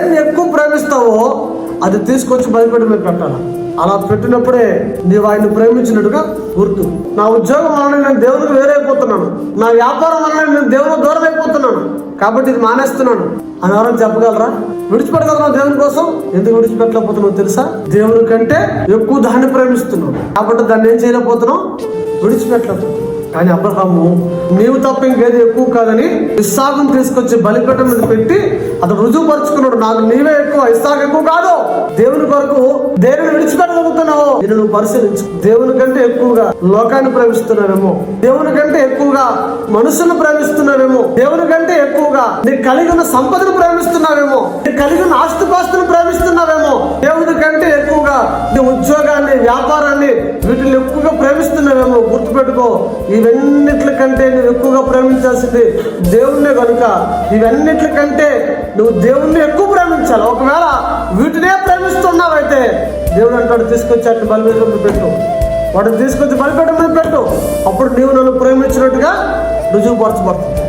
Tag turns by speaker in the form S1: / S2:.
S1: దేన్ని ఎక్కువ ప్రేమిస్తావో అది తీసుకొచ్చి బలిపీఠం మీద పెట్టాలి. అలా పెట్టినప్పుడే నీవు ఆయన్ని ప్రేమించినట్టుగా గుర్తు. నా ఉద్యోగం వలన నేను దేవునికి వేరైపోతున్నాను, నా వ్యాపారం వలన నేను దేవునికి దూరం అయిపోతున్నాను, కాబట్టి ఇది మానేస్తున్నాను అని ఎవరైనా చెప్పగలరా? విడిచిపెట్టగలరా దేవుని కోసం? ఎందుకు విడిచిపెట్టలేకపోతున్నావు తెలుసా? దేవుని కంటే ఎక్కువ దాన్ని ప్రేమిస్తున్నావు కాబట్టి దాన్ని ఏం చేయలేకపోతున్నావు, విడిచిపెట్టలేకపోతున్నావు. కానీ అబ్రహాము నీవు తప్ప ఇంకేది ఎక్కువ కాదని ఇస్సాకును తీసుకొచ్చి బలిపీఠం మీద పెట్టి అతను రుజువుపరుచుకున్నాడు. నాకు నీవే ఎక్కువ, ఇస్సాకు ఎక్కువ కాదు. దేవుని కొరకు దేవుని విడిచిపెట్టగలుగుతున్నావు. ఇది నువ్వు పరిశీలించు. దేవుని కంటే ఎక్కువగా లోకాన్ని ప్రేమిస్తున్నావేమో, దేవుని కంటే ఎక్కువగా మనుషులను ప్రేమిస్తున్నావేమో, దేవుని కంటే ఎక్కువగా నీ కలిగి ఉన్న సంపదను ప్రేమిస్తున్నావేమో, నీ కలిగి ఉన్న ఆస్తిపాస్తులను ప్రేమిస్తున్నావేమో, దేవుని కంటే ఎక్కువగా నీ ఉద్యోగాన్ని, వ్యాపారాన్ని, వీటిని ఎక్కువగా ప్రేమిస్తున్నావేమో. గుర్తుపెట్టుకో, ఇవన్నిట్లకంటే నువ్వు ఎక్కువగా ప్రేమించాల్సింది దేవుణ్ణే కనుక ఇవన్నిట్లకంటే నువ్వు దేవుణ్ణి ఎక్కువ ప్రేమించాలి. ఒకవేళ వీటినే ప్రేమిస్తున్నావైతే దేవుడు అంటాడు, తీసుకొచ్చి అట్టు బలిపీఠం మీద పెట్టు, వాటిని తీసుకొచ్చి బలిపీఠం మీద పెట్టు, అప్పుడు నీవు నన్ను ప్రేమించినట్టుగా రుజువుపరచబడుతుంది.